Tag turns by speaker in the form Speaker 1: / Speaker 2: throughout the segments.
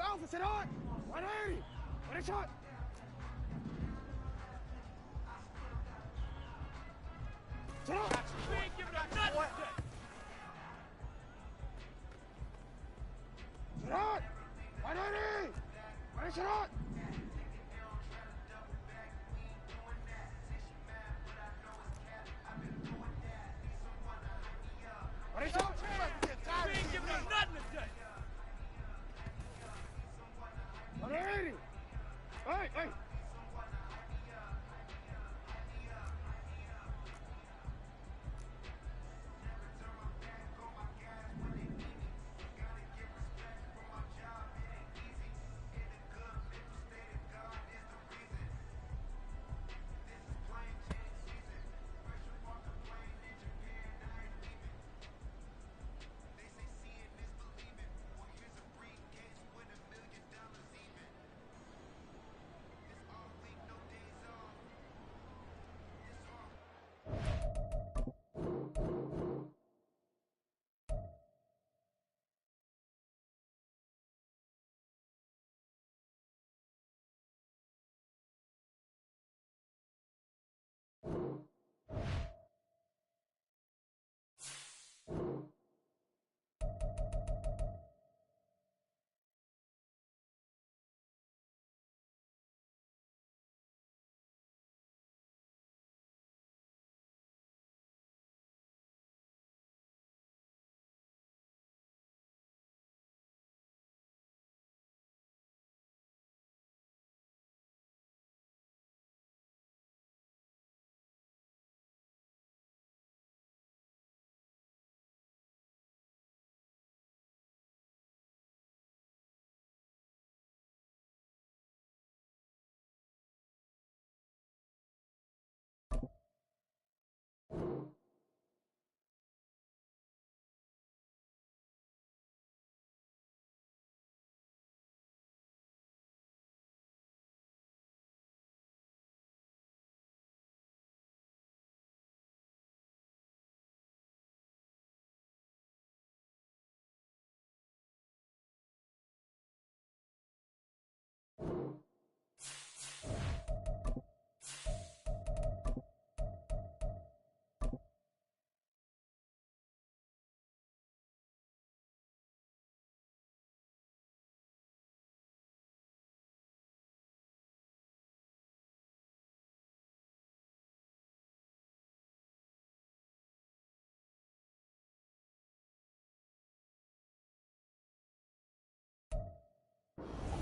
Speaker 1: Alpha, sit on! 180! What a shot! Sit on! Give it up! Sit on! 180! What a shot! What a shot! We ain't giving up nothing today! 180! Hey, hey!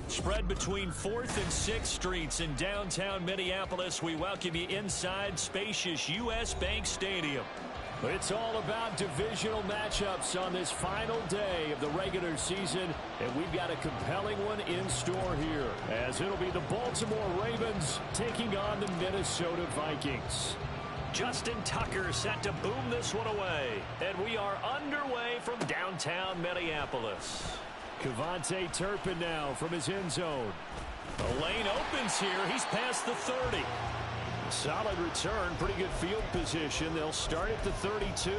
Speaker 2: Spread between 4th and 6th Streets in downtown Minneapolis. We welcome you inside spacious U.S. Bank Stadium. It's all about divisional matchups on this final day of the regular season, and we've got a compelling one in store here, as it'll be the Baltimore Ravens taking on the Minnesota Vikings. Justin Tucker set to boom this one away, and we are underway from downtown Minneapolis. Kevontae Turpin now from his end zone. The lane opens here. He's past the 30. Solid return, pretty good field position. They'll start at the 32.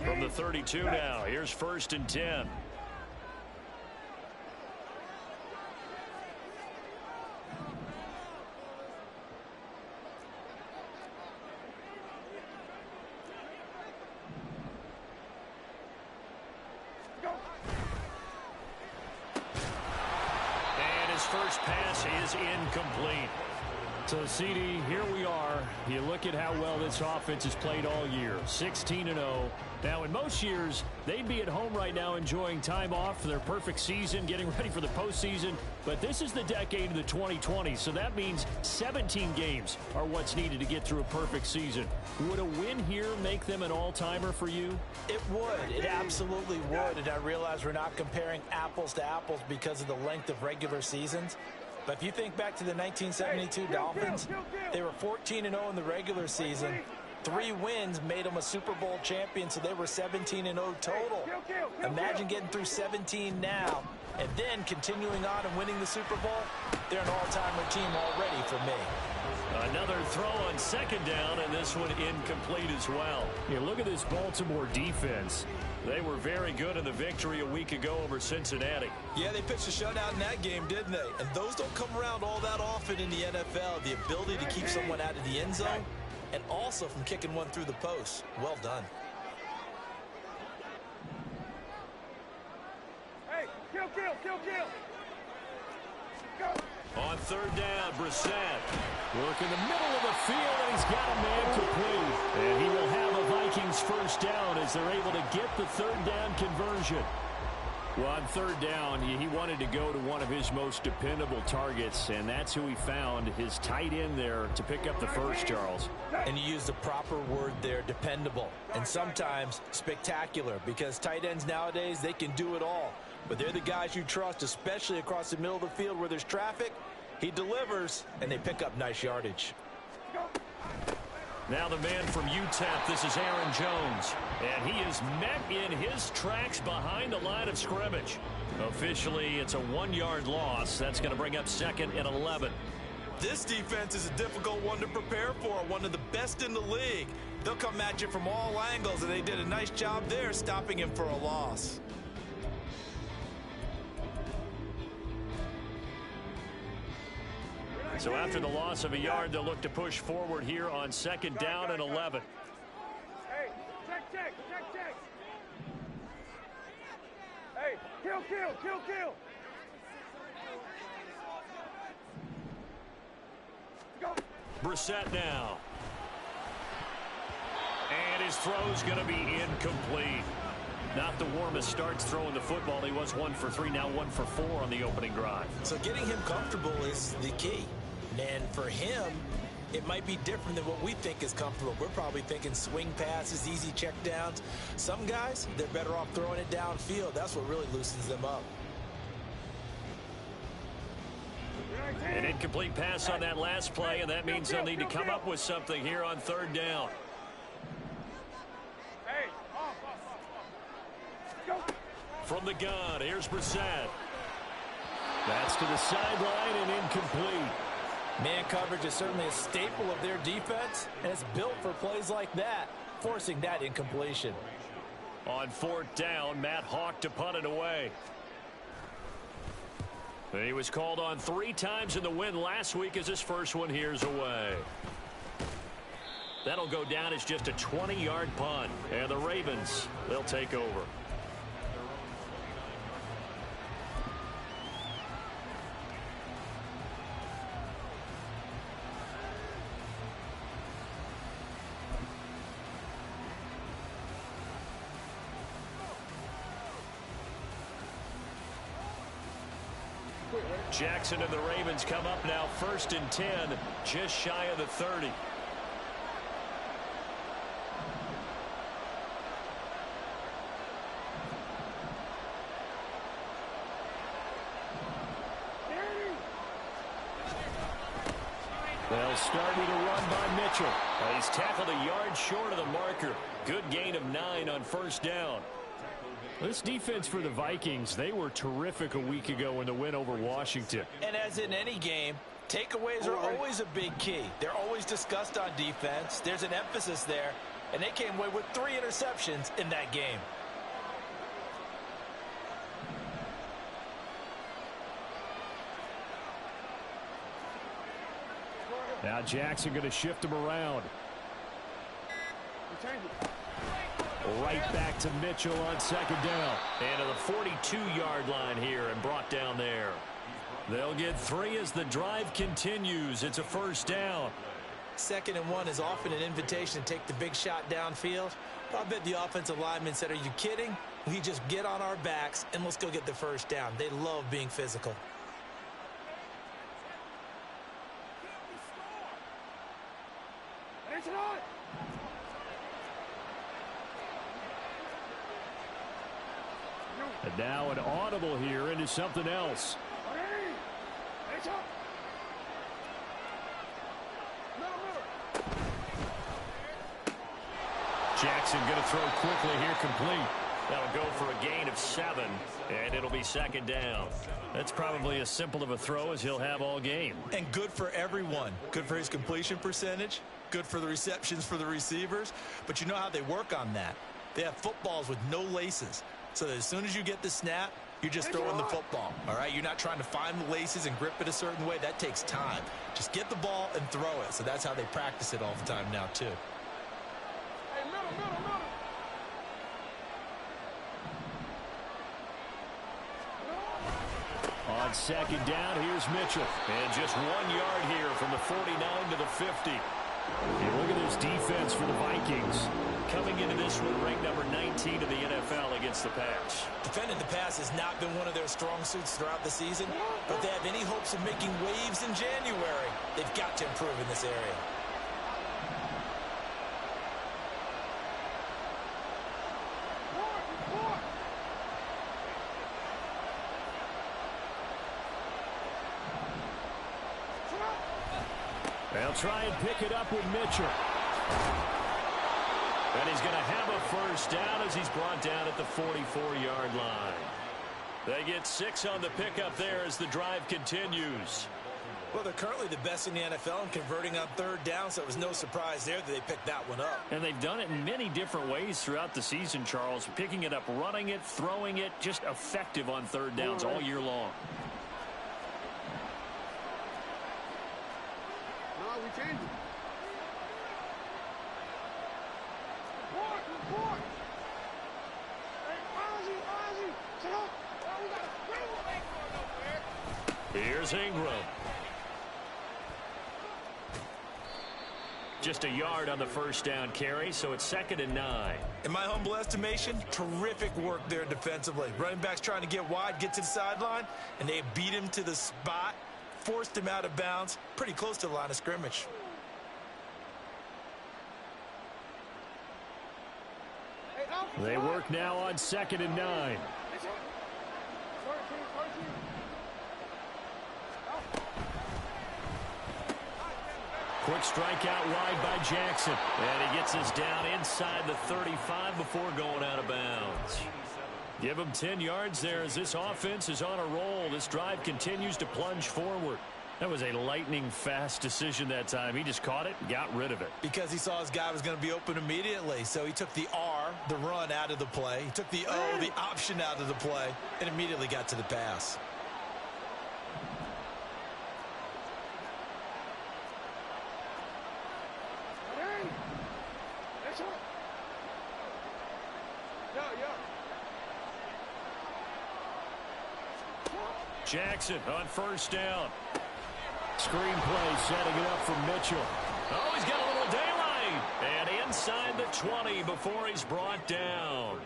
Speaker 2: From the 32 now, here's 1st and 10. And his first pass is incomplete. So, CD, here we are. You look at how well this offense has played all year, 16-0. Now, in most years, they'd be at home right now enjoying time off for their perfect season, getting ready for the postseason. But this is the decade of the 2020s, so that means 17 games are what's needed to get through a perfect season. Would a win here make them an all-timer for you?
Speaker 3: It would. It absolutely would. And I realize we're not comparing apples to apples because of the length of regular seasons. But if you think back to the 1972 Dolphins, they were 14-0 in the regular season. 3 wins made them a Super Bowl champion, so they were 17-0 total. Imagine getting through 17 now and then continuing on and winning the Super Bowl. They're an all-timer team already for me.
Speaker 2: Another throw on second down, and this one incomplete as well.
Speaker 4: Yeah, look at this Baltimore defense.
Speaker 2: They were very good in the victory a week ago over Cincinnati.
Speaker 3: Yeah, they pitched a shutout in that game, didn't they? And those don't come around all that often in the NFL. The ability to keep someone out of the end zone and also from kicking one through the post. Well done.
Speaker 1: Hey, kill. Go.
Speaker 2: On third down, Brissett. Work in the middle of the field, and he's got a man complete. And he will have a Vikings first down as they're able to get the third down conversion.
Speaker 4: Well, on third down, he wanted to go to one of his most dependable targets, and that's who he found, his tight end there, to pick up the first, Charles.
Speaker 3: And you used the proper word there, dependable, and sometimes spectacular, because tight ends nowadays, they can do it all. But they're the guys you trust, especially across the middle of the field where there's traffic. He delivers, and they pick up nice yardage.
Speaker 2: Now the man from UTEP, this is Aaron Jones. And he is met in his tracks behind the line of scrimmage. Officially, it's a 1-yard loss. That's going to bring up second and 11.
Speaker 3: This defense is a difficult one to prepare for, one of the best in the league. They'll come at you from all angles, and they did a nice job there stopping him for a loss.
Speaker 2: So after the loss of a yard, they'll look to push forward here on second down and 11.
Speaker 1: Hey, check. Hey, kill. Go.
Speaker 2: Brissett now. And his throw's going to be incomplete. Not the warmest starts throwing the football. He was 1 for 3, now 1 for 4 on the opening drive.
Speaker 3: So getting him comfortable is the key. And for him, it might be different than what we think is comfortable. We're probably thinking swing passes, easy checkdowns. Some guys, they're better off throwing it downfield. That's what really loosens them up.
Speaker 2: An incomplete pass on that last play, and that means they'll need to come up with something here on third down.
Speaker 1: Hey, off. Go.
Speaker 2: From the gun, here's Brissett. That's to the sideline and incomplete.
Speaker 3: Man coverage is certainly a staple of their defense, and it's built for plays like that, forcing that incompletion.
Speaker 2: On fourth down, Matt Hawk to punt it away. He was called on 3 times in the win last week as his first one here's away. That'll go down as just a 20-yard punt, and the Ravens, they'll take over. Jackson and the Ravens come up now, 1st and 10, just shy of the 30. They'll start with a run by Mitchell. He's tackled a yard short of the marker. Good gain of 9 on first down.
Speaker 4: This defense for the Vikings, they were terrific a week ago in the win over Washington.
Speaker 3: And as in any game, takeaways are always a big key. They're always discussed on defense. There's an emphasis there, and they came away with 3 interceptions in that game.
Speaker 4: Now Jackson going to shift him around. Right back to Mitchell on second down.
Speaker 2: And to the 42-yard line here and brought down there. They'll get 3 as the drive continues. It's a first down.
Speaker 3: 2nd and 1 is often an invitation to take the big shot downfield. I bet the offensive lineman said, are you kidding? We just get on our backs and let's go get the first down. They love being physical.
Speaker 4: And now an audible here into something else.
Speaker 2: Jackson going to throw quickly here, complete. That'll go for a gain of 7, and it'll be second down. That's probably as simple of a throw as he'll have all game.
Speaker 3: And good for everyone. Good for his completion percentage. Good for the receptions for the receivers. But you know how they work on that. They have footballs with no laces. So that as soon as you get the snap, you're just throwing the football. All right? You're not trying to find the laces and grip it a certain way. That takes time. Just get the ball and throw it. So that's how they practice it all the time now, too.
Speaker 1: Hey, middle.
Speaker 2: On second down, here's Mitchell. And just 1 yard here from the 49 to the 50. And look at this defense for the Vikings. Coming into this one, ranked number 19 in the NFL against the pass.
Speaker 3: Defending the pass has not been one of their strong suits throughout the season. But if they have any hopes of making waves in January, they've got to improve in this area.
Speaker 2: They'll try and pick it up with Mitchell. And he's going to have a first down as he's brought down at the 44-yard line. They get 6 on the pickup there as the drive continues.
Speaker 3: Well, they're currently the best in the NFL in converting on third down, so it was no surprise there that they picked that one up.
Speaker 2: And they've done it in many different ways throughout the season, Charles. Picking it up, running it, throwing it, just effective on third downs all year long.
Speaker 1: No, we changed it. Report. Hey, Ozzy. Sit up. Oh, we got a scramble back going over here.
Speaker 2: Here's Ingram. Just a yard on the first down carry, so it's 2nd and 9.
Speaker 3: In my humble estimation, terrific work there defensively. Running backs trying to get wide, get to the sideline, and they beat him to the spot, forced him out of bounds, pretty close to the line of scrimmage.
Speaker 2: They work now on 2nd and 9. Quick strike out wide by Jackson. And he gets us down inside the 35 before going out of bounds. Give him 10 yards there as this offense is on a roll. This drive continues to plunge forward. That was a lightning-fast decision that time. He just caught it and got rid of it.
Speaker 3: Because he saw his guy was going to be open immediately. So he took the R, the run, out of the play. He took the O, the option, out of the play, and immediately got to the pass.
Speaker 2: Jackson on first down. Screenplay setting it up for Mitchell. Oh, he's got a little daylight. And inside the 20 before he's brought down.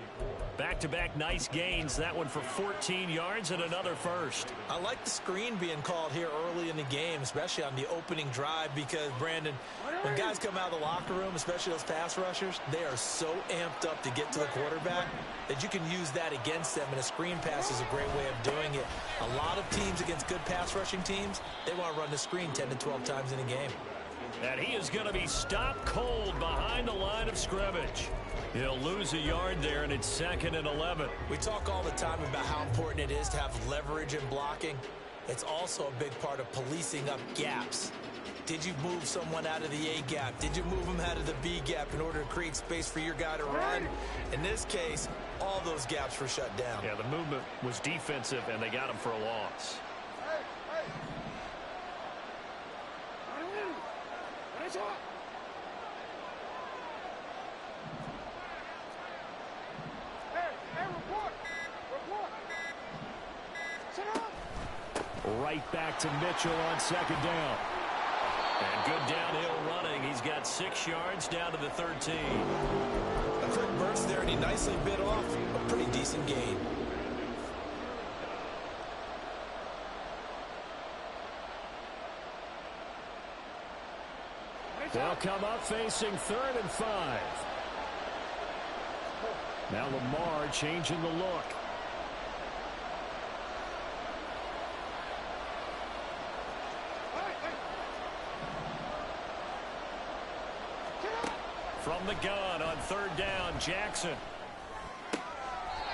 Speaker 2: Back-to-back nice gains. That one for 14 yards and another first.
Speaker 3: I like the screen being called here early in the game, especially on the opening drive, because, Brandon, when guys come out of the locker room, especially those pass rushers, they are so amped up to get to the quarterback that you can use that against them, and a screen pass is a great way of doing it. A lot of teams against good pass rushing teams, they want to run the screen 10 to 12 times in a game.
Speaker 2: And he is going to be stopped cold behind the line of scrimmage. He'll lose a yard there, and it's 2nd and 11.
Speaker 3: We talk all the time about how important it is to have leverage in blocking. It's also a big part of policing up gaps. Did you move someone out of the A gap? Did you move them out of the B gap in order to create space for your guy to run? In this case, all those gaps were shut down.
Speaker 2: Yeah, the movement was defensive, and they got him for a loss. Right back to Mitchell on 2nd down. And good downhill running. He's got 6 yards down to the 13.
Speaker 3: A quick burst there, and he nicely bit off a pretty decent gain.
Speaker 2: They'll come up facing 3rd and 5. Now Lamar changing the look. From the gun on 3rd down, on Jackson.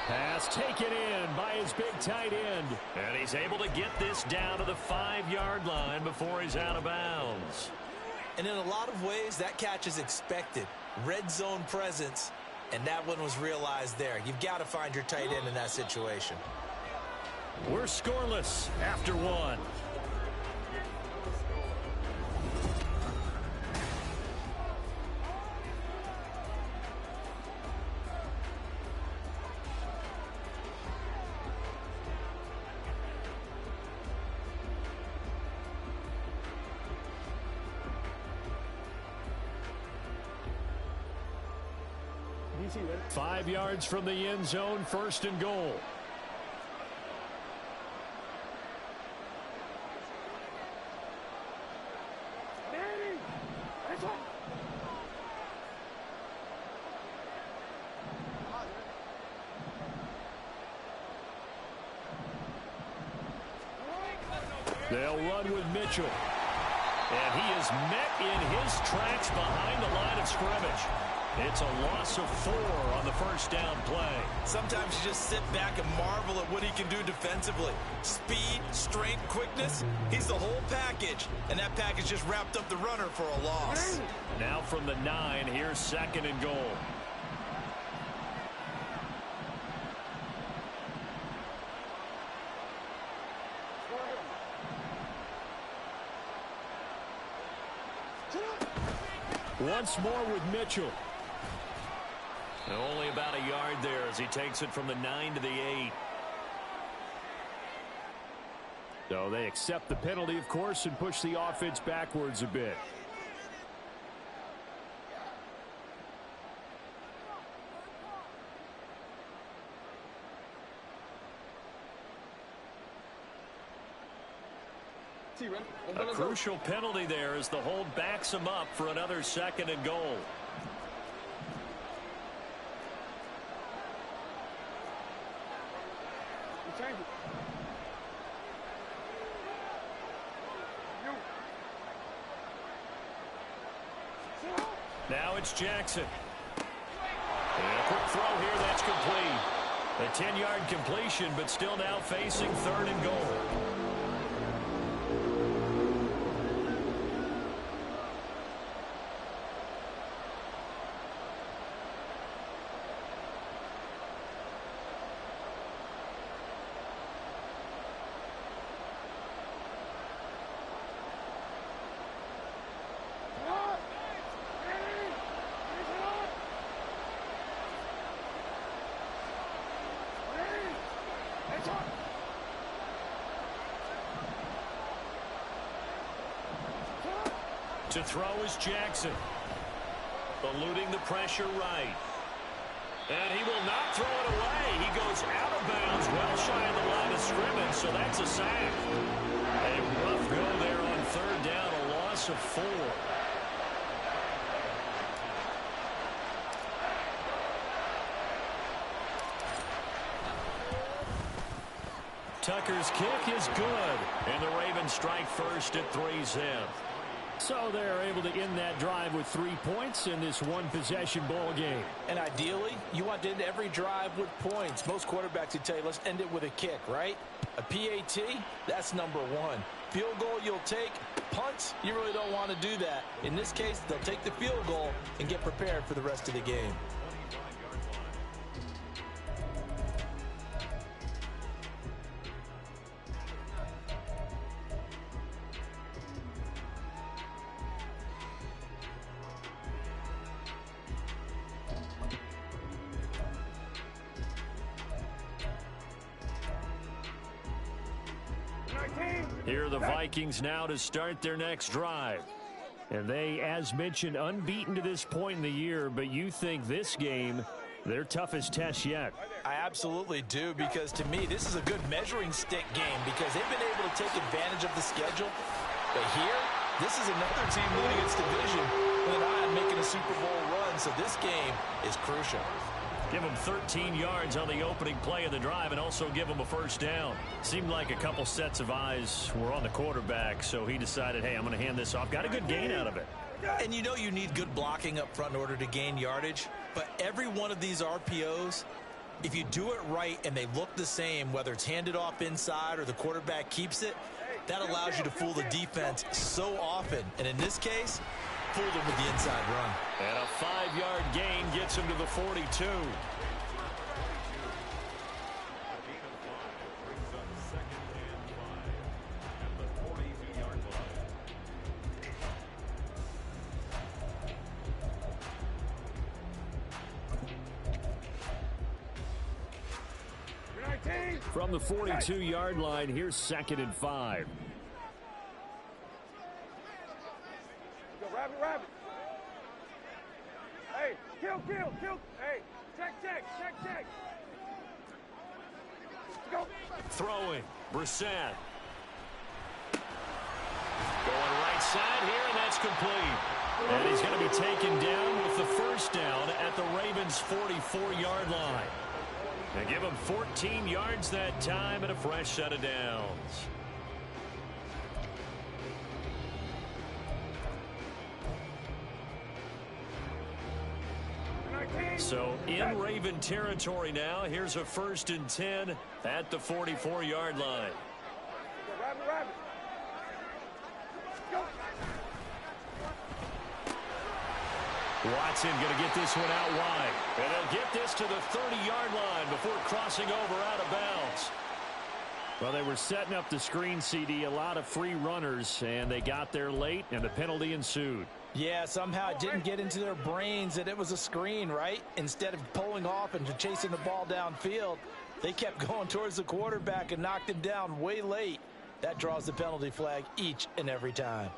Speaker 2: Pass taken in by his big tight end. And he's able to get this down to the 5-yard line before he's out of bounds.
Speaker 3: And in a lot of ways, that catch is expected. Red zone presence, and that one was realized there. You've got to find your tight end in that situation.
Speaker 2: We're scoreless after one.
Speaker 1: DC, ready?
Speaker 2: 5 yards from the end zone, 1st and goal.
Speaker 1: Manny! That's all.
Speaker 2: They'll run with Mitchell. And he is met in his tracks behind the line of scrimmage. It's a loss of 4 on the 1st down play.
Speaker 3: Sometimes you just sit back and marvel at what he can do defensively. Speed, strength, quickness, he's the whole package. And that package just wrapped up the runner for a loss.
Speaker 2: Now from the 9, here's 2nd and goal. Once more with Mitchell. Only about a yard there as he takes it from the 9 to the 8. So they accept the penalty, of course, and push the offense backwards a bit. A crucial penalty there as the hold backs him up for another 2nd and goal. Now it's Jackson. And a quick throw here, that's complete. A 10-yard completion, but still now facing 3rd and goal. To throw is Jackson. Eluding the pressure right. And he will not throw it away. He goes out of bounds, well shy of the line of scrimmage, so that's a sack. A rough go there on 3rd down, a loss of 4. Tucker's kick is good, and the Ravens strike first at 3-zip. So they're able to end that drive with 3 points in this one-possession ball game.
Speaker 3: And ideally, you want to end every drive with points. Most quarterbacks would tell you, let's end it with a kick, right? A PAT, that's number 1. Field goal you'll take. Punts, you really don't want to do that. In this case, they'll take the field goal and get prepared for the rest of the game.
Speaker 2: Here are the Vikings now to start their next drive. And they, as mentioned, unbeaten to this point in the year, but you think this game, their toughest test yet.
Speaker 3: I absolutely do, because to me, this is a good measuring stick game because they've been able to take advantage of the schedule. But here, this is another team leading its division with an eye on making a Super Bowl run, so this game is crucial.
Speaker 2: Give them 13 yards on the opening play of the drive and also give them a 1st down. Seemed like a couple sets of eyes were on the quarterback, so he decided, hey, I'm going to hand this off. Got a good gain out of it.
Speaker 3: And you know you need good blocking up front in order to gain yardage. but every one of these RPOs, if you do it right and they look the same, whether it's handed off inside or the quarterback keeps it, that allows you to fool the defense so often. And in this case, fooled them with the inside run.
Speaker 2: And a 5-yard gain gets him to the 42.
Speaker 4: From the 42-yard line, here's 2nd and 5.
Speaker 1: Go, rabbit. Hey, kill. Hey, check. Go.
Speaker 2: Throwing, Brissett. Going right side here, and that's complete. And he's going to be taken down with the first down at the Ravens' 44-yard line. They give him 14 yards that time and a fresh set of downs. So in Raven territory now. Here's a 1st and 10 at the 44-yard line.
Speaker 1: Rabbit. Go.
Speaker 2: Watson going to get this one out wide. And they'll get this to the 30-yard line before crossing over out of bounds.
Speaker 4: Well, they were setting up the screen, CD, a lot of free runners, and they got there late, and the penalty ensued.
Speaker 3: Yeah, somehow it didn't get into their brains that it was a screen, right? Instead of pulling off and chasing the ball downfield, they kept going towards the quarterback and knocked him down way late. That draws the penalty flag each and every time.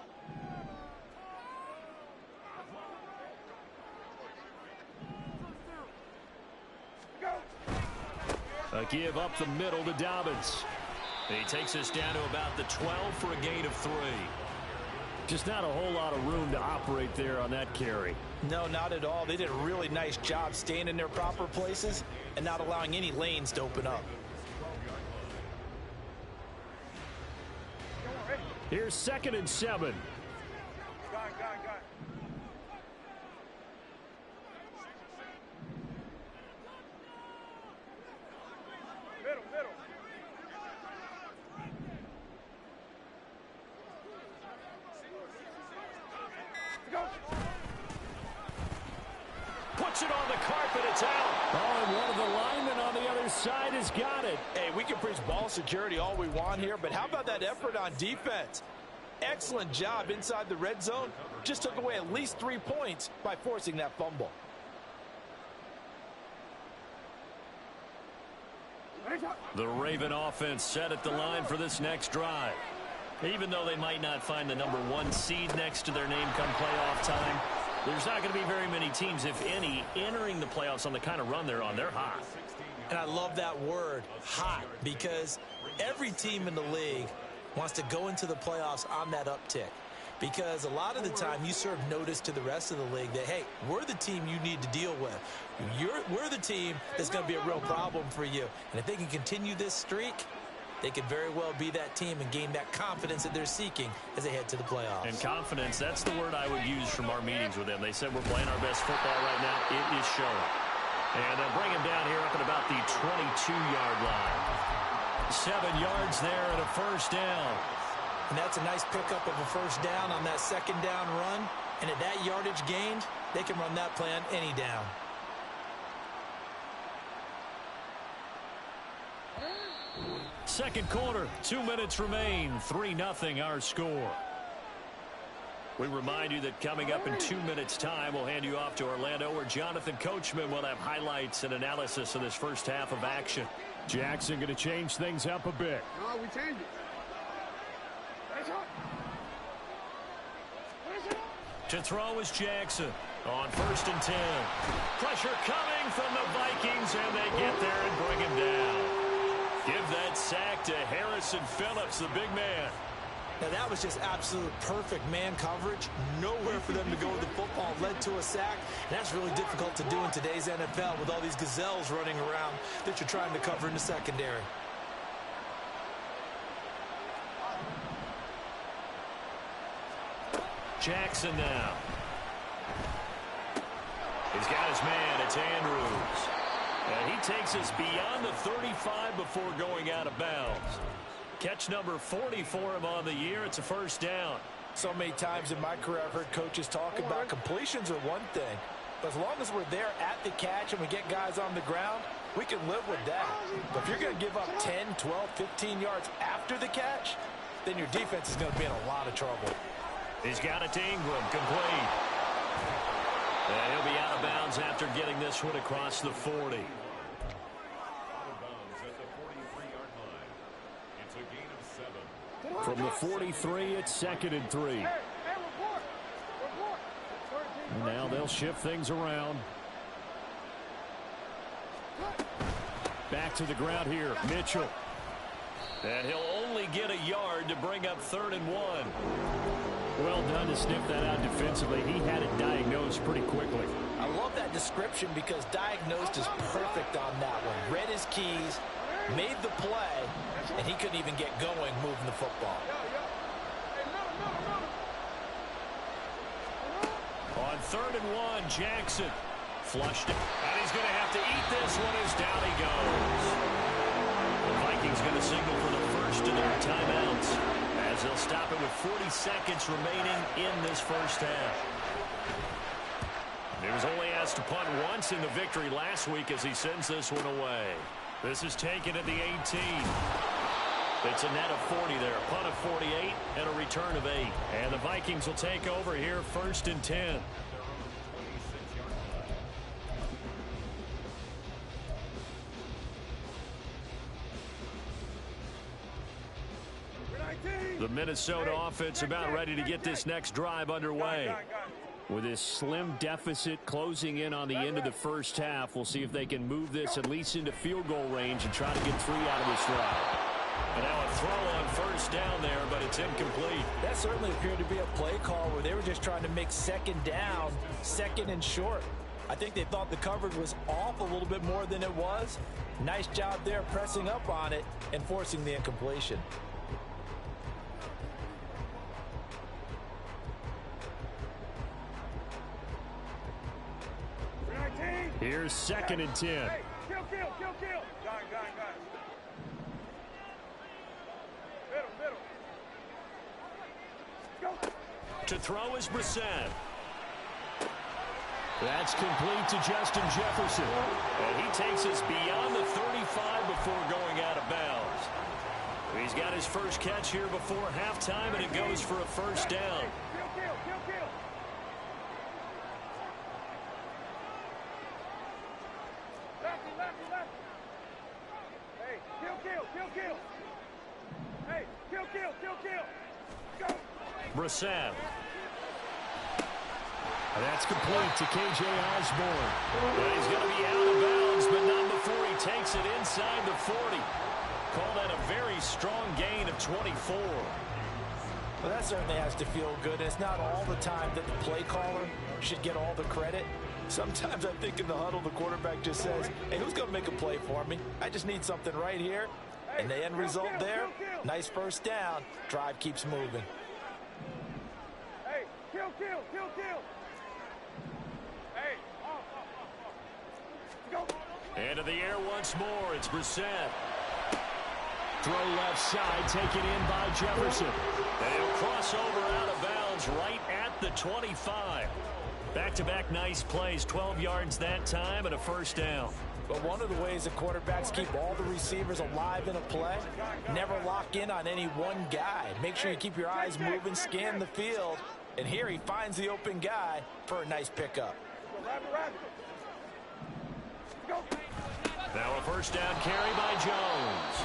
Speaker 2: A give up the middle to Dobbins. He takes us down to about the 12 for a gain of 3.
Speaker 4: Just not a whole lot of room to operate there on that carry.
Speaker 3: No, not at all. They did a really nice job staying in their proper places and not allowing any lanes to open up.
Speaker 4: Here's 2nd and 7.
Speaker 1: Got it. Middle. Go.
Speaker 2: Puts it on the carpet. It's out.
Speaker 4: Oh, and one of the linemen on the other side has got it.
Speaker 3: Hey, we can preach ball security all we want here, but how about that effort on defense? Excellent job inside the red zone. Just took away at least 3 points by forcing that fumble.
Speaker 2: The Raven offense set at the line for this next drive. Even though they might not find the number 1 seed next to their name come playoff time, there's not going to be very many teams, if any, entering the playoffs on the kind of run they're on. They're hot.
Speaker 3: And I love that word, hot, because every team in the league wants to go into the playoffs on that uptick. Because a lot of the time you serve notice to the rest of the league that, hey, we're the team you need to deal with. We're the team that's going to be a real problem for you. And if they can continue this streak, they could very well be that team and gain that confidence that they're seeking as they head to the playoffs.
Speaker 2: And confidence, that's the word I would use from our meetings with them. They said we're playing our best football right now. It is showing. And they'll bring him down here up at about the 22-yard line. 7 yards there and a first down.
Speaker 3: And that's a nice pickup of a first down on that second down run. And at that yardage gained, they can run that play on any down.
Speaker 2: Second quarter, 2 minutes remain. 3-0 our score. We remind you that coming up in 2 minutes' time, we'll hand you off to Orlando, where Jonathan Coachman will have highlights and analysis of this first half of action.
Speaker 4: Jackson going to change things up a bit.
Speaker 1: No, we changed it.
Speaker 2: To throw is Jackson on 1st and 10. Pressure coming from the Vikings, and they get there and bring him down. Give that sack to Harrison Phillips, the big man.
Speaker 3: Now that was just absolute perfect man coverage. Nowhere for them to go with the football. Led to a sack. And that's really difficult to do in today's NFL with all these gazelles running around that you're trying to cover in the secondary.
Speaker 2: Jackson now. He's got his man. It's Andrews. And he takes us beyond the 35 before going out of bounds. Catch number 40 for him on the year. It's a first down.
Speaker 3: So many times in my career I've heard coaches talk about completions are one thing. But as long as we're there at the catch and we get guys on the ground, we can live with that. But if you're going to give up 10, 12, 15 yards after the catch, then your defense is going to be in a lot of trouble.
Speaker 2: He's got it to Ingram, complete. And he'll be out of bounds after getting this one across the 40.
Speaker 4: From the 43, it's 2nd and 3. And now they'll shift things around. Back to the ground here, Mitchell.
Speaker 2: And he'll only get a yard to bring up 3rd and 1.
Speaker 4: Well done to sniff that out defensively. He had it diagnosed pretty quickly.
Speaker 3: I love that description because diagnosed is perfect on that one. Read his keys, made the play, and he couldn't even get going moving the football.
Speaker 2: On 3rd and 1, Jackson flushed it. And he's going to have to eat this one as down he goes. The Vikings going to signal for the first of their timeouts as they'll stop it with 40 seconds remaining in this first half. He was only asked to punt once in the victory last week as he sends this one away. This is taken at the 18. It's a net of 40 there. A punt of 48 and a return of 8. And the Vikings will take over here 1st and 10. The Minnesota offense about ready to get this next drive underway. With this slim deficit closing in on the end of the first half, we'll see if they can move this at least into field goal range and try to get 3 out of this drive. And now a throw on 1st down there, but it's incomplete.
Speaker 3: That certainly appeared to be a play call where they were just trying to make 2nd down, 2nd and short. I think they thought the coverage was off a little bit more than it was. Nice job there pressing up on it and forcing the incompletion.
Speaker 4: Here's 2nd and 10.
Speaker 1: Hey, kill. Got it. Middle. Go.
Speaker 2: To throw is Brissett. That's complete to Justin Jefferson. And he takes us beyond the 35 before going out of bounds. He's got his first catch here before halftime, and it goes for a 1st down.
Speaker 1: Kill. Lefty. Hey, kill. Hey, kill. Go.
Speaker 2: Brissett.
Speaker 4: That's complete to K.J. Osborne.
Speaker 2: Well, he's going to be out of bounds, but not before he takes it inside the 40. Call that a very strong gain of 24.
Speaker 3: Well, that certainly has to feel good. And it's not all the time that the play caller should get all the credit. Sometimes I think in the huddle, the quarterback just says, hey, who's going to make a play for me? I just need something right here. And the end result there, nice 1st down. Drive keeps moving.
Speaker 1: Hey, kill. Hey, go.
Speaker 2: Into the air once more. It's Brissett.
Speaker 4: Throw left side, taken in by Jefferson.
Speaker 2: And he'll cross over out of bounds right at the 25. Back-to-back nice plays, 12 yards that time and a 1st down.
Speaker 3: But one of the ways the quarterbacks keep all the receivers alive in a play, never lock in on any one guy. Make sure you keep your eyes moving, scan the field. And here he finds the open guy for a nice pickup.
Speaker 2: Now a 1st down carry by Jones.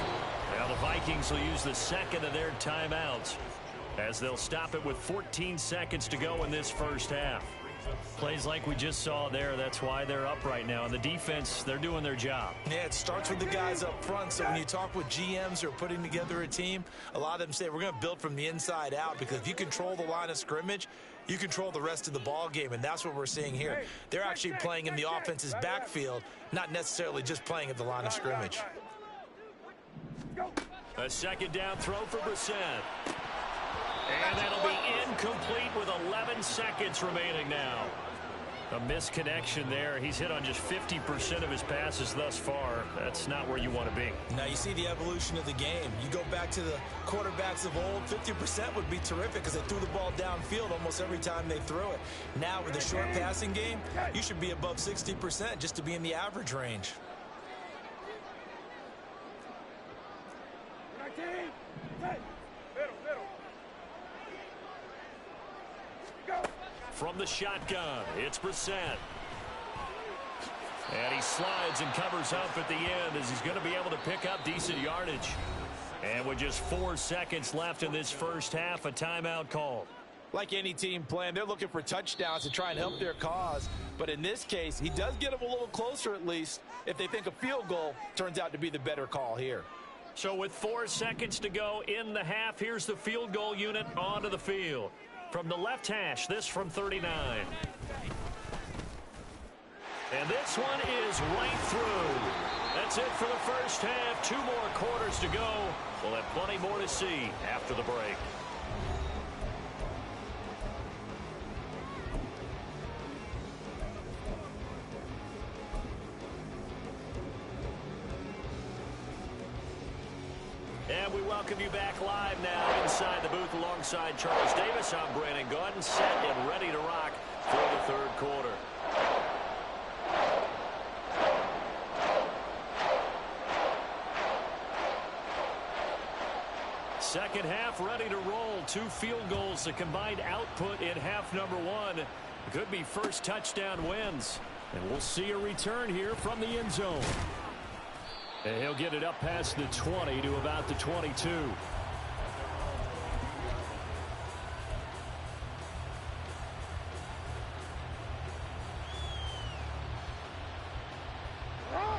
Speaker 2: Now the Vikings will use the 2nd of their timeouts as they'll stop it with 14 seconds to go in this first half. Plays like we just saw there, that's why they're up right now. And the defense, they're doing their job.
Speaker 3: Yeah, it starts with the guys up front. So when you talk with GMs who are putting together a team, a lot of them say we're going to build from the inside out, because if you control the line of scrimmage, you control the rest of the ball game, and that's what we're seeing here. They're actually playing in the offense's backfield, not necessarily just playing at the line of scrimmage.
Speaker 2: A 2nd down throw for Brissett. And that'll be incomplete with 11 seconds remaining now. A misconnection there. He's hit on just 50% of his passes thus far. That's not where you want to be.
Speaker 3: Now you see the evolution of the game. You go back to the quarterbacks of old, 50% would be terrific because they threw the ball downfield almost every time they threw it. Now with the short passing game, you should be above 60% just to be in the average range.
Speaker 2: From the shotgun, it's Brissett. And he slides and covers up at the end as he's going to be able to pick up decent yardage. And with just 4 seconds left in this first half, a timeout call.
Speaker 3: Like any team playing, they're looking for touchdowns to try and help their cause. But in this case, he does get them a little closer at least if they think a field goal turns out to be the better call here.
Speaker 2: So with 4 seconds to go in the half, here's the field goal unit onto the field. From the left hash, this from 39. And this one is right through. That's it for the first half. 2 more quarters to go. We'll have plenty more to see after the break. And we welcome you back live now inside the booth alongside Charles Davis. I'm Brandon Gordon, set and ready to rock for the third quarter. Second half ready to roll. 2 field goals, the combined output in half number 1. Could be first touchdown wins. And we'll see a return here from the end zone. And he'll get it up past the 20 to about the 22.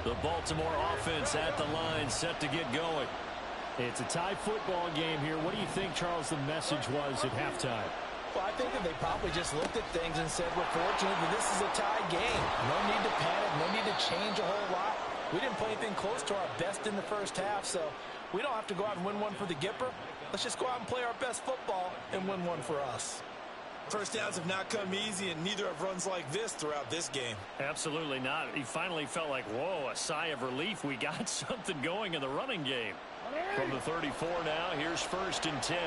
Speaker 2: The Baltimore offense at the line, set to get going. It's a tie football game here. What do you think, Charles, the message was at halftime?
Speaker 3: Well, I think that they probably just looked at things and said, we're fortunate that this is a tie game. No need to panic, no need to change a whole lot. We didn't play anything close to our best in the first half, so we don't have to go out and win one for the Gipper. Let's just go out and play our best football and win one for us. First downs have not come easy, and neither have runs like this throughout this game.
Speaker 2: Absolutely not. He finally felt like, whoa, a sigh of relief. We got something going in the running game. From the 34 now, here's 1st and 10.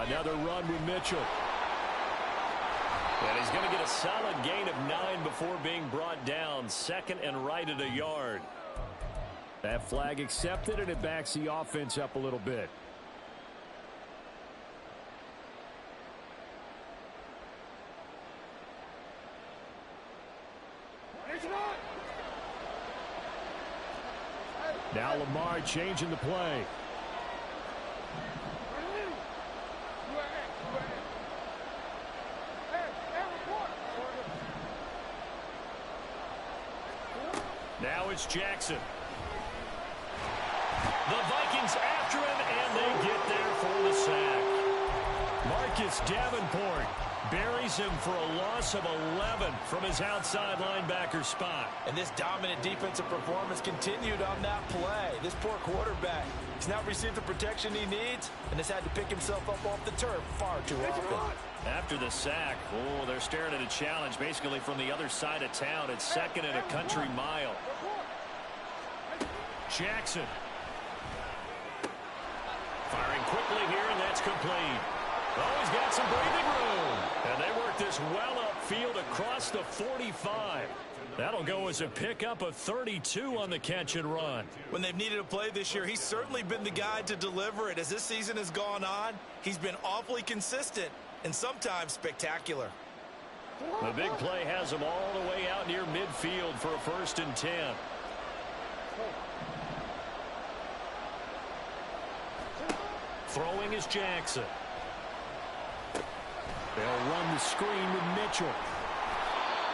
Speaker 2: Another run with Mitchell. And he's going to get a solid gain of 9 before being brought down. 2nd and right at a yard. That flag accepted, and it backs the offense up a little bit. Now Lamar changing the play. Now it's Jackson. The Vikings after him, and they get there for the sack. Marcus Davenport buries him for a loss of 11 from his outside linebacker spot.
Speaker 3: And this dominant defensive performance continued on that play. This poor quarterback, he's not received the protection he needs and has had to pick himself up off the turf far too often.
Speaker 2: After the sack, oh, they're staring at a challenge basically from the other side of town. It's 2nd and a country mile. Jackson. Firing quickly here, and that's complete. Oh, he's got some breathing room. And they work this well upfield across the 45. That'll go as a pickup of 32 on the catch and run.
Speaker 3: When they've needed a play this year, he's certainly been the guy to deliver it. As this season has gone on, he's been awfully consistent and sometimes spectacular.
Speaker 2: The big play has him all the way out near midfield for a 1st and 10. Throwing is Jackson. They'll run the screen with Mitchell.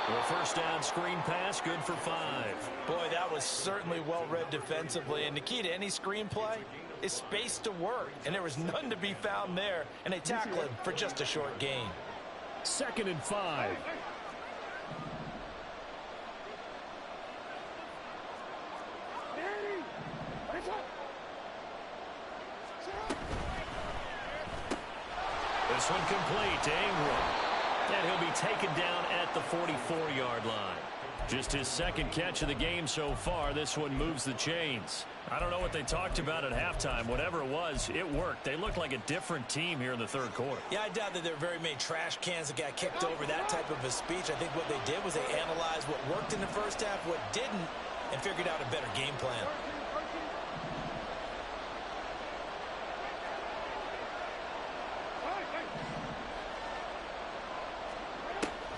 Speaker 2: Well, 1st down screen pass, good for 5.
Speaker 3: Boy, that was certainly well read defensively. And the key to any screen play, is space to work, and there was none to be found there, and they tackle him for just a short gain.
Speaker 4: 2nd and 5.
Speaker 2: This one complete to Ingram. And he'll be taken down at the 44-yard line. Just his 2nd catch of the game so far. This one moves the chains. I don't know what they talked about at halftime. Whatever it was, it worked. They looked like a different team here in the 3rd quarter.
Speaker 3: Yeah, I doubt that there were very many trash cans that got kicked over, that type of a speech. I think what they did was they analyzed what worked in the first half, what didn't, and figured out a better game plan.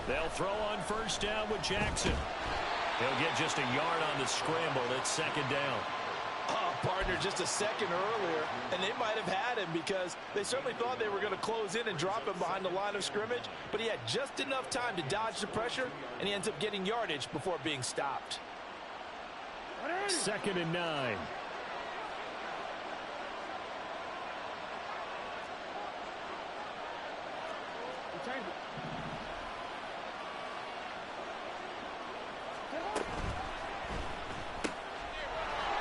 Speaker 2: They'll throw on 1st down with Jackson. He'll get just a yard on the scramble. It's 2nd down.
Speaker 3: Oh, partner, just a second earlier, and they might have had him because they certainly thought they were going to close in and drop him behind the line of scrimmage, but he had just enough time to dodge the pressure, and he ends up getting yardage before being stopped.
Speaker 4: 2nd and 9.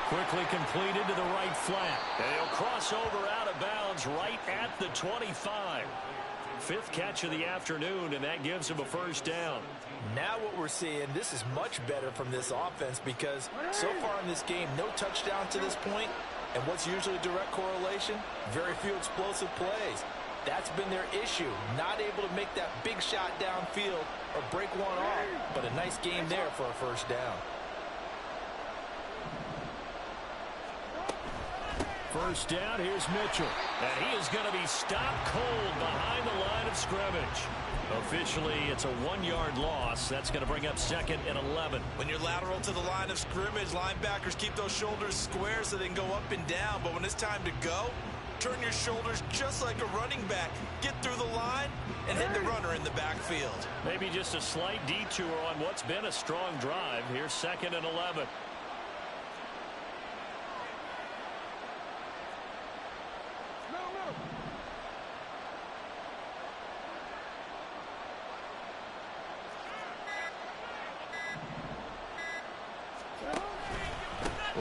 Speaker 2: Quickly completed to the right flat. And he'll cross over out of bounds right at the 25. 5th catch of the afternoon, and that gives him a 1st down.
Speaker 3: Now what we're seeing, this is much better from this offense because so far in this game, no touchdown to this point, and what's usually a direct correlation? Very few explosive plays. That's been their issue, not able to make that big shot downfield or break one off, but a nice game there for a 1st down.
Speaker 2: 1st down, here's Mitchell. And he is going to be stopped cold behind the line of scrimmage. Officially, it's a 1-yard loss. That's going to bring up 2nd and 11.
Speaker 3: When you're lateral to the line of scrimmage, linebackers keep those shoulders square so they can go up and down. But when it's time to go, turn your shoulders just like a running back. Get through the line and hit the runner in the backfield.
Speaker 2: Maybe just a slight detour on what's been a strong drive. Here's 2nd and 11.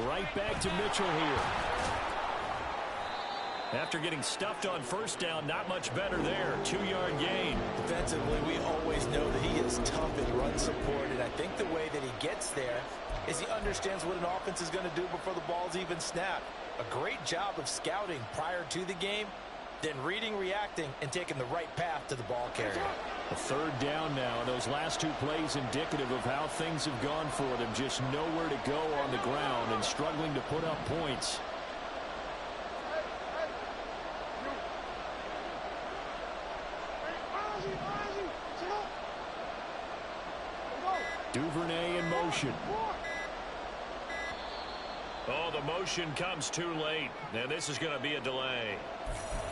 Speaker 2: Right back to Mitchell here. After getting stuffed on 1st down, not much better there. 2-yard gain.
Speaker 3: Defensively, we always know that he is tough in run support, and I think the way that he gets there is he understands what an offense is going to do before the ball's even snapped. A great job of scouting prior to the game, then reading, reacting, and taking the right path to the ball carrier.
Speaker 2: A 3rd down now, and those last 2 plays indicative of how things have gone for them. Just nowhere to go on the ground and struggling to put up points. Duvernay in motion. Oh, the motion comes too late. And this is going to be a delay.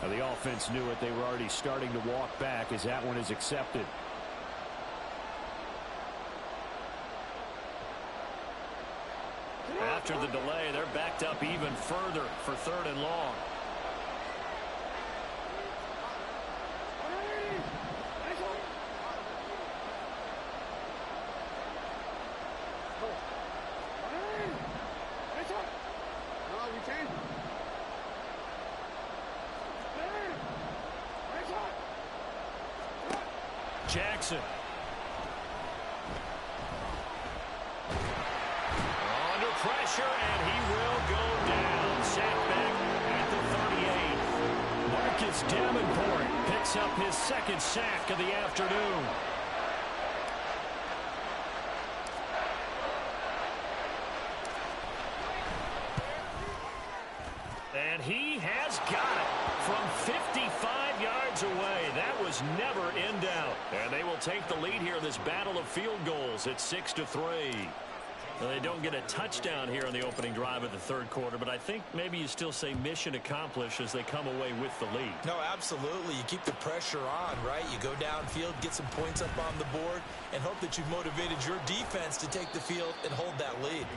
Speaker 2: Now, the offense knew it. They were already starting to walk back as that one is accepted. After the delay, they're backed up even further for 3rd and long. Jackson. Under pressure, and he will go down. Sacked back at the 38. Marcus Davenport picks up his 2nd sack of the afternoon. And he has got it from 55 yards away. That was never in doubt. And they will take the lead here in this battle of field goals at 6-3. Well, they don't get a touchdown here in the opening drive of the 3rd quarter, but I think maybe you still say mission accomplished as they come away with the lead.
Speaker 3: No, absolutely. You keep the pressure on, right? You go downfield, get some points up on the board, and hope that you've motivated your defense to take the field and hold that lead.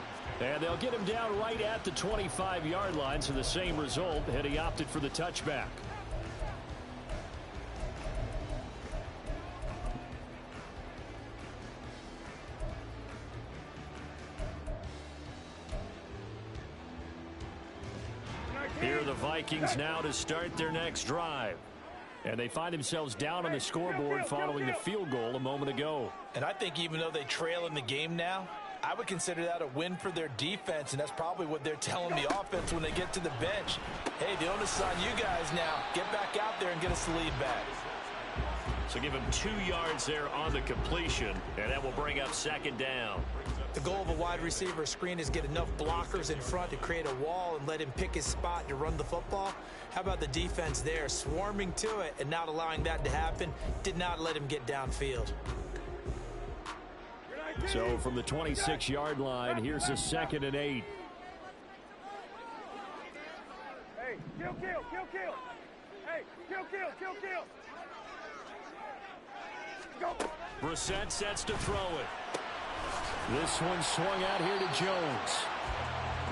Speaker 2: And they'll get him down right at the 25-yard line, so the same result, and he opted for the touchback. Here are the Vikings now to start their next drive. And they find themselves down on the scoreboard following the field goal a moment ago.
Speaker 3: And I think even though they trail in the game now, I would consider that a win for their defense, and that's probably what they're telling the offense when they get to the bench. Hey, the onus is on you guys now. Get back out there and get us the lead back.
Speaker 2: So give him 2 yards there on the completion, and that will bring up second down.
Speaker 3: The goal of a wide receiver screen is get enough blockers in front to create a wall and let him pick his spot to run the football. How about the defense there, swarming to it and not allowing that to happen? Did not let him get downfield.
Speaker 2: So from the 26-yard line, here's a 2nd and 8.
Speaker 1: Hey, kill. Hey, kill. Go.
Speaker 2: Brissett sets to throw it. This one swung out here to Jones.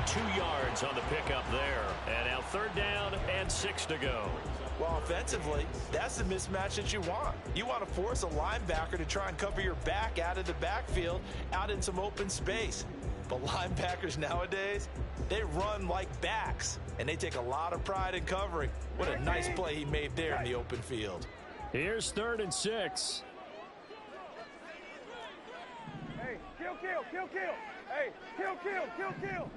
Speaker 2: 2 yards on the pickup there. And now 3rd down and 6 to go.
Speaker 3: Well, offensively, that's the mismatch that you want. You want to force a linebacker to try and cover your back out of the backfield, out in some open space. But linebackers nowadays, they run like backs, and they take a lot of pride in covering. What a nice play he made there in the open field.
Speaker 2: Here's 3rd and 6.
Speaker 1: Hey, kill. Hey, kill.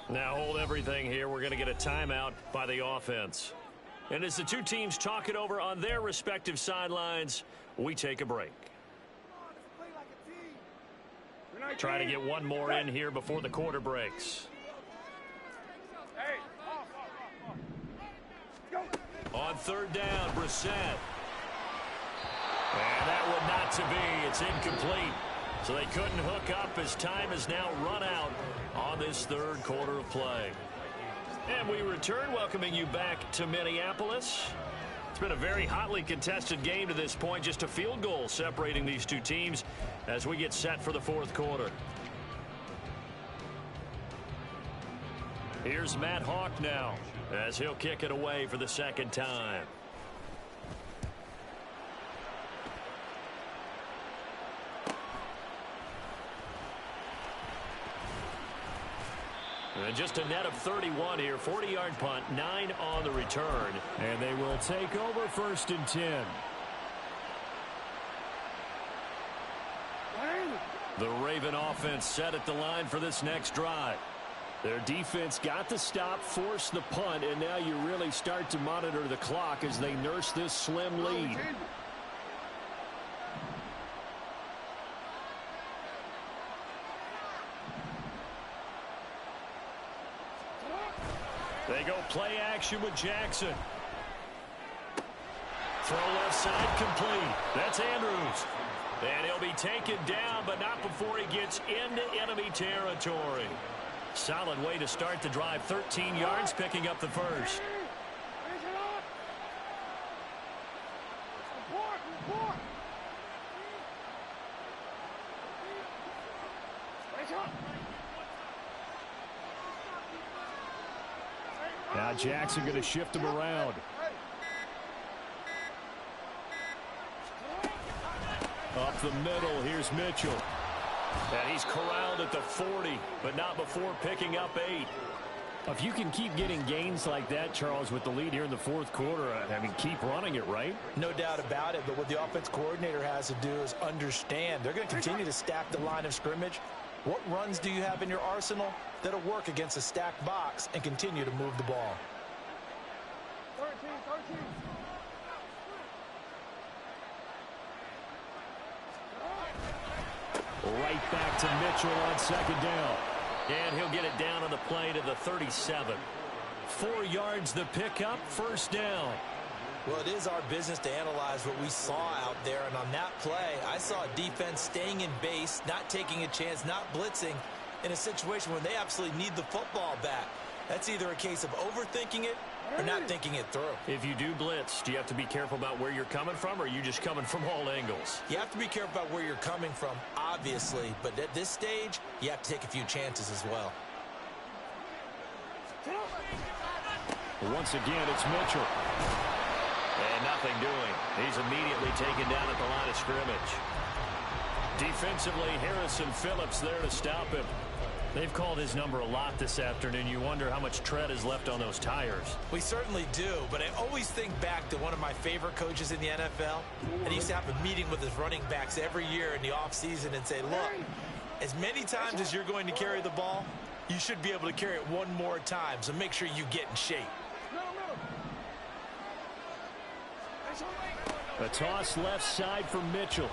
Speaker 2: Now hold everything here. We're going to get a timeout by the offense. And as the two teams talk it over on their respective sidelines, we take a break. Try to get one more in here before the quarter breaks. On 3rd down, Brissett. And that one not to be. It's incomplete. So they couldn't hook up as time is now run out on this 3rd quarter of play. And we return, welcoming you back to Minneapolis. It's been a very hotly contested game to this point. Just a field goal separating these two teams as we get set for the 4th quarter. Here's Matt Hawk now as he'll kick it away for the 2nd time. And just a net of 31 here. 40-yard punt, 9 on the return. And they will take over 1st and 10. The Raven offense set at the line for this next drive. Their defense got the stop, forced the punt, and now you really start to monitor the clock as they nurse this slim lead. They go play action with Jackson. Throw left side complete. That's Andrews. And he'll be taken down, but not before he gets into enemy territory. Solid way to start the drive. 13 yards, picking up the 1st. Now Jackson going to shift him around. Up the middle, here's Mitchell. And he's corralled at the 40, but not before picking up 8. If you can keep getting gains like that, Charles, with the lead here in the 4th quarter, I mean, keep running it, right?
Speaker 3: No doubt about it, but what the offense coordinator has to do is understand. They're going to continue to stack the line of scrimmage. What runs do you have in your arsenal that'll work against a stacked box and continue to move the ball?
Speaker 1: 13.
Speaker 2: Right back to Mitchell on 2nd down. And he'll get it down on the play to the 37. 4 yards the pickup, 1st down.
Speaker 3: Well, it is our business to analyze what we saw out there, and on that play, I saw a defense staying in base, not taking a chance, not blitzing in a situation where they absolutely need the football back. That's either a case of overthinking it or not thinking it through.
Speaker 2: If you do blitz, do you have to be careful about where you're coming from, or are you just coming from all angles?
Speaker 3: You have to be careful about where you're coming from, obviously, but at this stage, you have to take a few chances as well.
Speaker 2: Once again, it's Mitchell. And nothing doing. He's immediately taken down at the line of scrimmage. Defensively, Harrison Phillips there to stop him. They've called his number a lot this afternoon. You wonder how much tread is left on those tires.
Speaker 3: We certainly do, but I always think back to one of my favorite coaches in the NFL. And he used to have a meeting with his running backs every year in the offseason and say, look, as many times as you're going to carry the ball, you should be able to carry it one more time, so make sure you get in shape.
Speaker 2: A toss left side for Mitchell.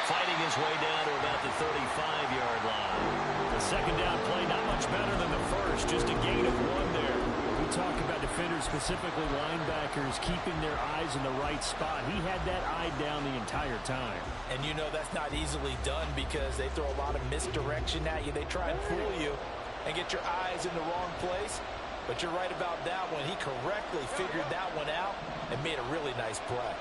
Speaker 2: Fighting his way down to about the 35-yard line. The second down play not much better than the first, just a gain of 1 there. We talk about defenders, specifically linebackers, keeping their eyes in the right spot. He had that eye down the entire time.
Speaker 3: And you know that's not easily done because they throw a lot of misdirection at you. They try and fool you and get your eyes in the wrong place. But you're right about that one. He correctly figured that one out and made a really nice play.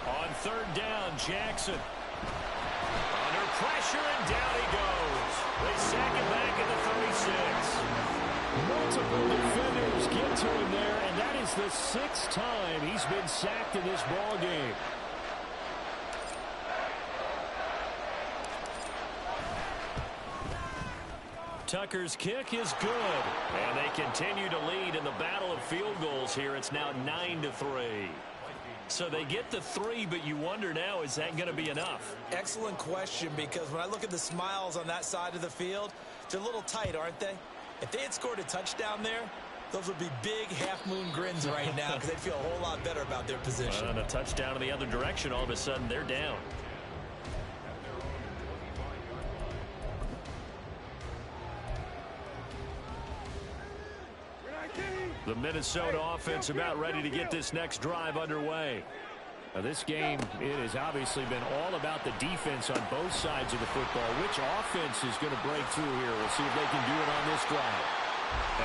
Speaker 2: On third down, Jackson. Under pressure, and down he goes. They sack him back at the 36. Multiple defenders get to him there, and that is the 6th time he's been sacked in this ball game. Tucker's kick is good, and they continue to lead in the battle of field goals here. It's now 9-3. So they get the 3, but you wonder now, is that going to be enough?
Speaker 3: Excellent question, because when I look at the smiles on that side of the field, they're a little tight, aren't they? If they had scored a touchdown there, those would be big half-moon grins right now because they'd feel a whole lot better about their position.
Speaker 2: And a touchdown in the other direction, all of a sudden they're down. The Minnesota offense about ready to get this next drive underway. Now this game, it has obviously been all about the defense on both sides of the football. Which offense is going to break through here? We'll see if they can do it on this drive.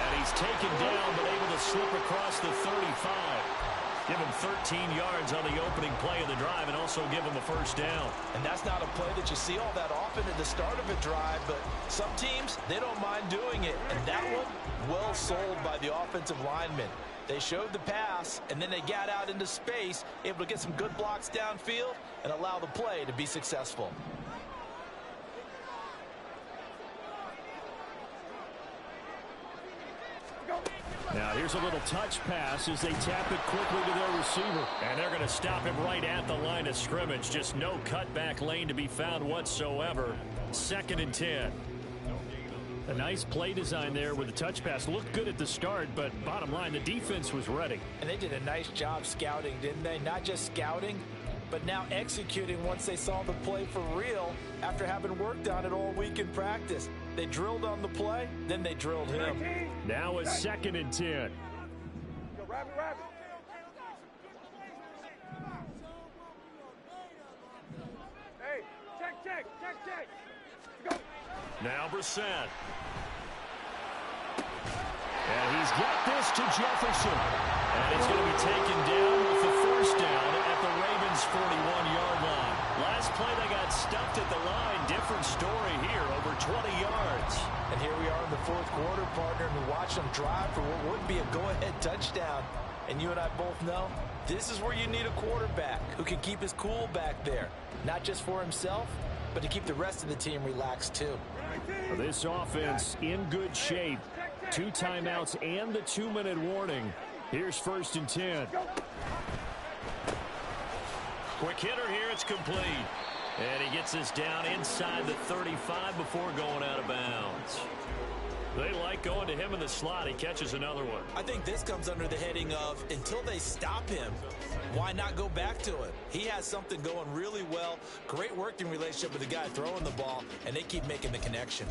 Speaker 2: And he's taken down, but able to slip across the 35. Give him 13 yards on the opening play of the drive and also give him a first down.
Speaker 3: And that's not a play that you see all that often at the start of a drive, but some teams, they don't mind doing it. And that one, well sold by the offensive lineman. They showed the pass, and then they got out into space, able to get some good blocks downfield and allow the play to be successful.
Speaker 2: Now here's a little touch pass as they tap it quickly to their receiver. And they're going to stop him right at the line of scrimmage. Just no cutback lane to be found whatsoever. 2nd and 10. A nice play design there with the touch pass. Looked good at the start, but bottom line, the defense was ready.
Speaker 3: And they did a nice job scouting, didn't they? Not just scouting, but now executing once they saw the play for real after having worked on it all week in practice. They drilled on the play, then they drilled him.
Speaker 2: Now a 2nd and 10.
Speaker 1: Go, rabbit, rabbit. Hey, check. Go.
Speaker 2: Now Brissett. And he's got this to Jefferson. And it's going to be taken down with the first down at the Ravens' 41-yard line. Last play, they got stuffed at the line. Different story here, over 20 yards.
Speaker 3: And here we are in the 4th quarter, partner, and we watch them drive for what would be a go-ahead touchdown. And you and I both know this is where you need a quarterback who can keep his cool back there. Not just for himself, but to keep the rest of the team relaxed too.
Speaker 2: This offense in good shape. 2 timeouts and the 2-minute warning. Here's 1st and 10. Quick hitter here, it's complete. And he gets this down inside the 35 before going out of bounds. They like going to him in the slot. He catches another one.
Speaker 3: I think this comes under the heading of until they stop him, why not go back to it? He has something going really well. Great working relationship with the guy throwing the ball, and they keep making the connection.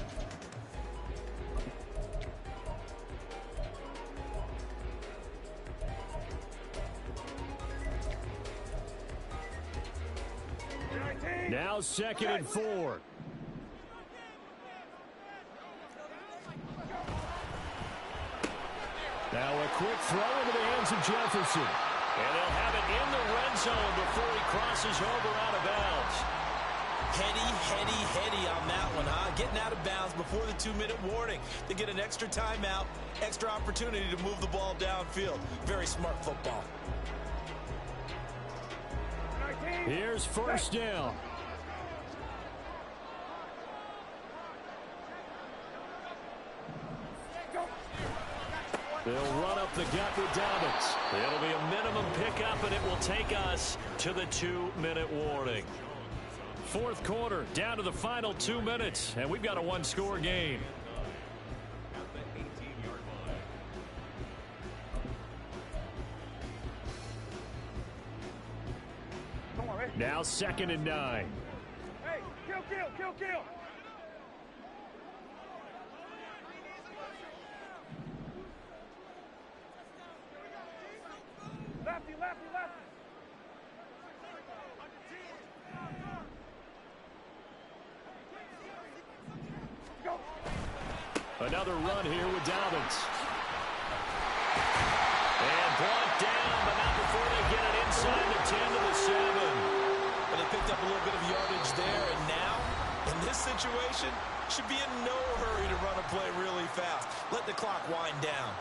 Speaker 2: Now 2nd and 4. Now a quick throw into the hands of Jefferson. And they'll have it in the red zone before he crosses over out of bounds.
Speaker 3: Heady on that one, huh? Getting out of bounds before the 2-minute warning. They get an extra timeout, extra opportunity to move the ball downfield. Very smart football.
Speaker 2: Here's 1st down. They'll run up the gut with Dobbins. It'll be a minimum pickup, and it will take us to the 2-minute warning. 4th quarter, down to the final 2 minutes, and we've got a 1-score game. Now 2nd and 9.
Speaker 1: Hey, kill. Lefty.
Speaker 2: Another run here with Dobbins. And brought down, but not before they get it inside the 10 to the 7.
Speaker 3: But they picked up a little bit of yardage there, and now, in this situation, should be in no hurry to run a play really fast. Let the clock wind down.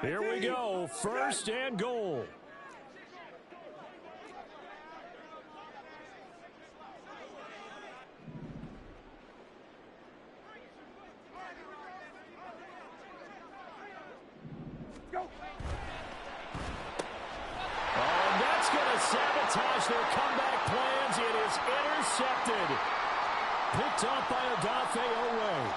Speaker 2: Here we go, 1st and goal. And that's going to sabotage their comeback plans. It is intercepted. Picked up by Odafe Owe.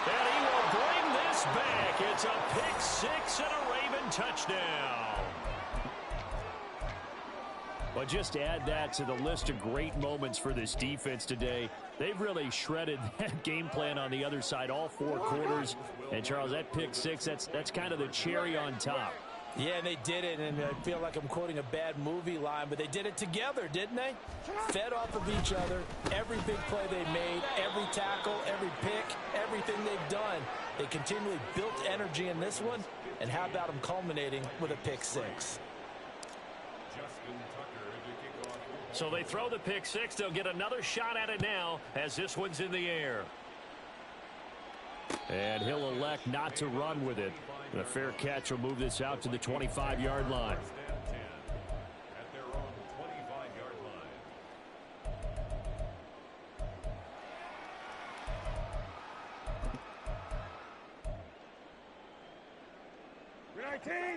Speaker 2: And he will bring this back. It's a pick 6 and a Raven touchdown. But just add that to the list of great moments for this defense today. They've really shredded that game plan on the other side all 4 quarters. And, Charles, that pick 6, that's kind of the cherry on top.
Speaker 3: Yeah, and they did it, and I feel like I'm quoting a bad movie line, but they did it together, didn't they? Fed off of each other, every big play they made, every tackle, every pick, everything they've done. They continually built energy in this one, and how about them culminating with a pick 6?
Speaker 2: So they throw the pick 6. They'll get another shot at it now as this one's in the air. And he'll elect not to run with it. And a fair catch will move this out to the 25-yard line.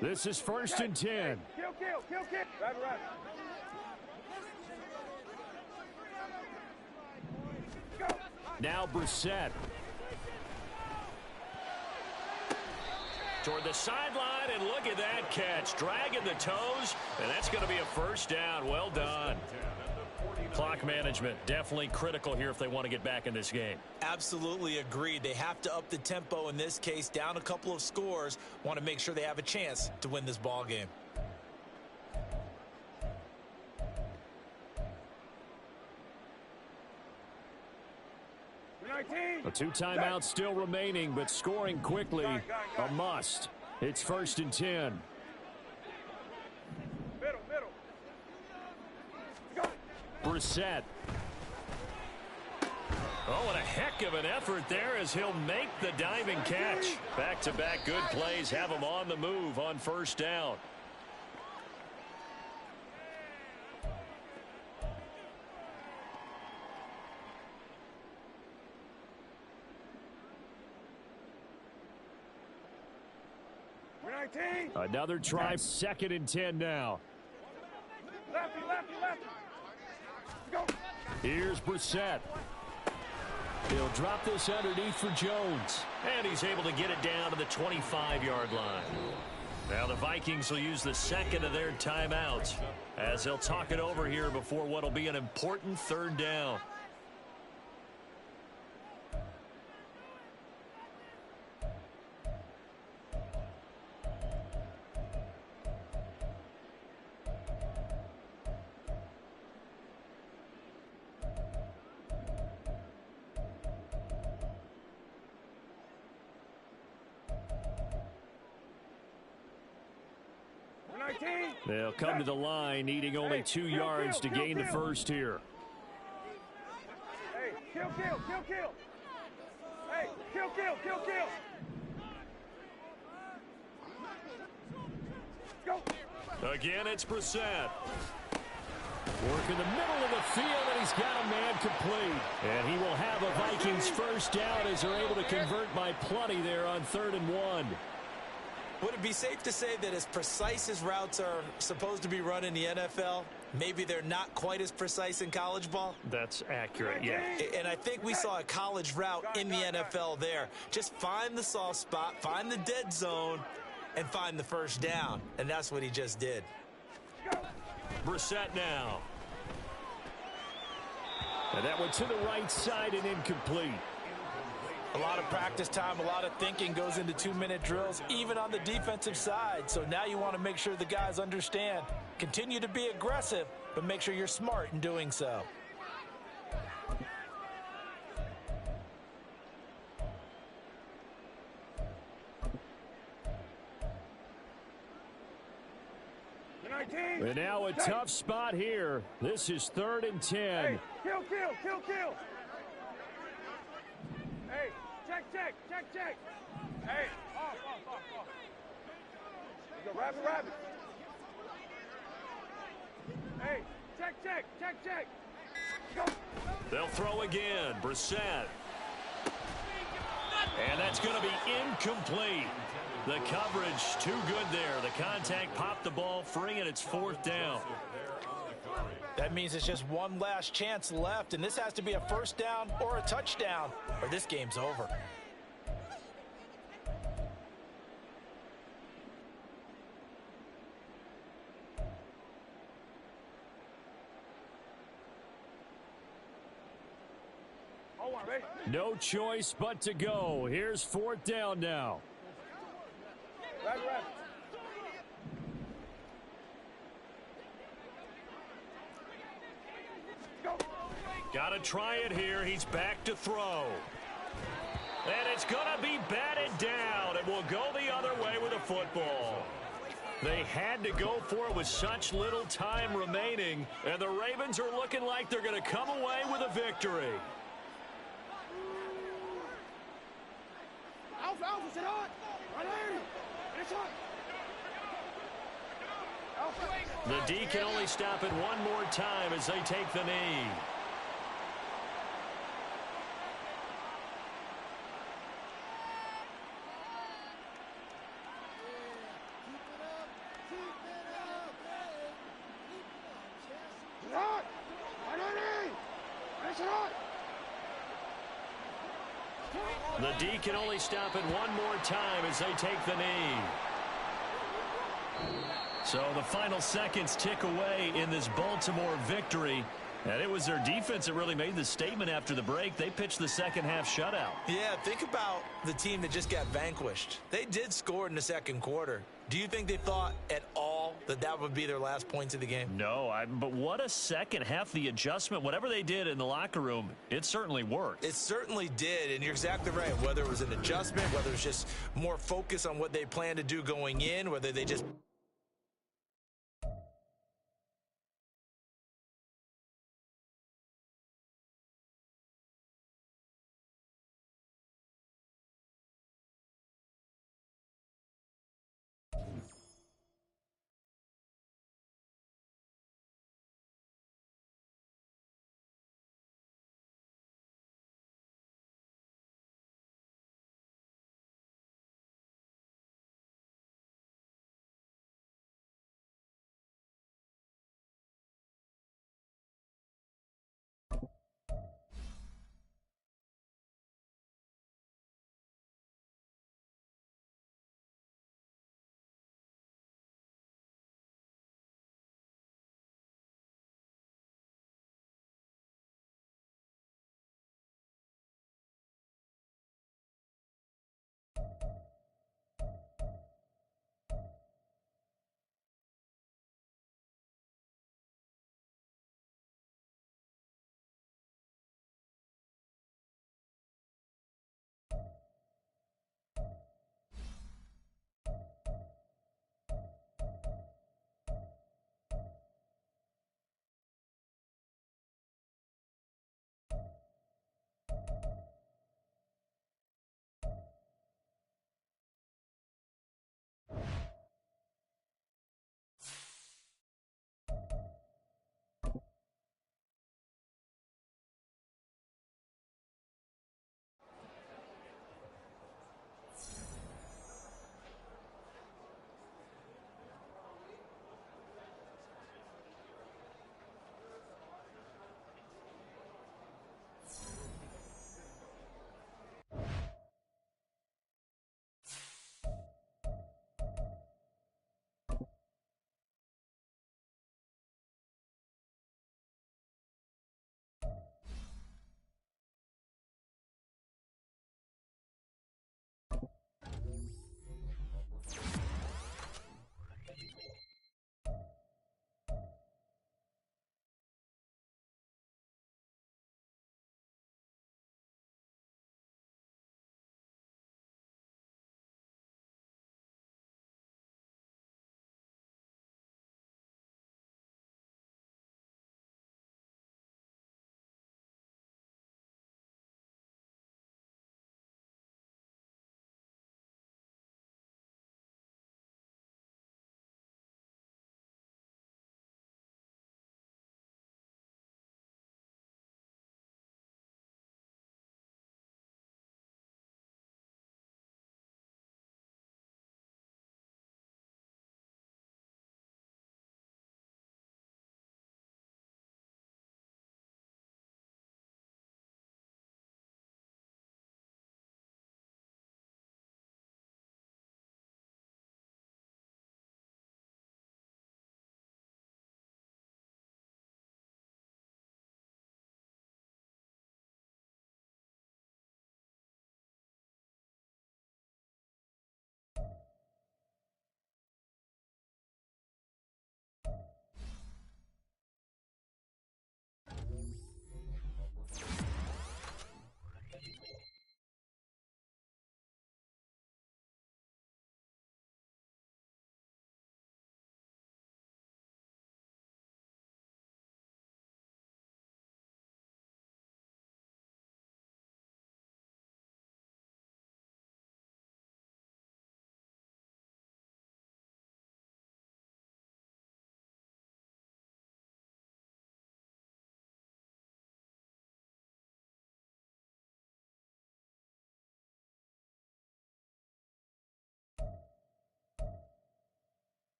Speaker 2: This is 1st and 10.
Speaker 1: Kill. Right.
Speaker 2: Now Brissett. Toward the sideline, and look at that catch. Dragging the toes, and that's going to be a 1st down. Well done. Clock management, definitely critical here if they want to get back in this game.
Speaker 3: Absolutely agreed. They have to up the tempo in this case, down a couple of scores. Want to make sure they have a chance to win this ball game.
Speaker 2: A 2 timeouts still remaining, but scoring quickly a must. It's 1st and 10. Brissett. Oh, and a heck of an effort there as he'll make the diving catch. Back-to-back good plays have him on the move on 1st down. Another try, 2nd and 10 now.
Speaker 1: Lefty. Go.
Speaker 2: Here's Brissett. He'll drop this underneath for Jones. And he's able to get it down to the 25-yard line. Now the Vikings will use the second of their timeouts as they'll talk it over here before what will be an important third down. They'll come to the line, needing only 2 yards to gain the first here.
Speaker 1: Hey, kill. Hey, kill. Go.
Speaker 2: Again, it's Brissett. Work in the middle of the field, and he's got a man complete. And he will have a Vikings first down as they're able to convert by plenty there on 3rd and 1.
Speaker 3: Would it be safe to say that as precise as routes are supposed to be run in the NFL, maybe they're not quite as precise in college ball?
Speaker 2: That's accurate, yeah.
Speaker 3: And I think we saw a college route in the NFL there. Just find the soft spot, find the dead zone, and find the first down. And that's what he just did.
Speaker 2: Brissett now. And that went to the right side and incomplete.
Speaker 3: A lot of practice time, a lot of thinking goes into 2-minute drills, even on the defensive side. So now you want to make sure the guys understand. Continue to be aggressive, but make sure you're smart in doing so.
Speaker 2: And now a tough spot here. This is 3rd and 10.
Speaker 1: Hey, kill. Hey, check. Hey, off. You go rabbit. Hey, check. Go.
Speaker 2: They'll throw again. Brissett. And that's going to be incomplete. The coverage too good there. The contact popped the ball free, and it's 4th down.
Speaker 3: That means it's just one last chance left, and this has to be a first down or a touchdown, or this game's over.
Speaker 2: No choice but to go. Here's 4th down now.
Speaker 1: Rabbit. Go.
Speaker 2: Got to try it here. He's back to throw. And it's going to be batted down. It will go the other way with a football. They had to go for it with such little time remaining, and the Ravens are looking like they're going to come away with a victory.
Speaker 1: Alpha, sit on. Right there. Finish on.
Speaker 2: The D can only stop it one more time as they take the knee. The D can only stop it one more time as they take the knee. So the final seconds tick away in this Baltimore victory. And it was their defense that really made the statement after the break. They pitched the second half shutout.
Speaker 3: Yeah, think about the team that just got vanquished. They did score in the second quarter. Do you think they thought at all that that would be their last points of the game?
Speaker 2: No, but what a second half. The adjustment, whatever they did in the locker room, it certainly worked.
Speaker 3: It certainly did, and you're exactly right. Whether it was an adjustment, whether it was just more focus on what they planned to do going in, whether they just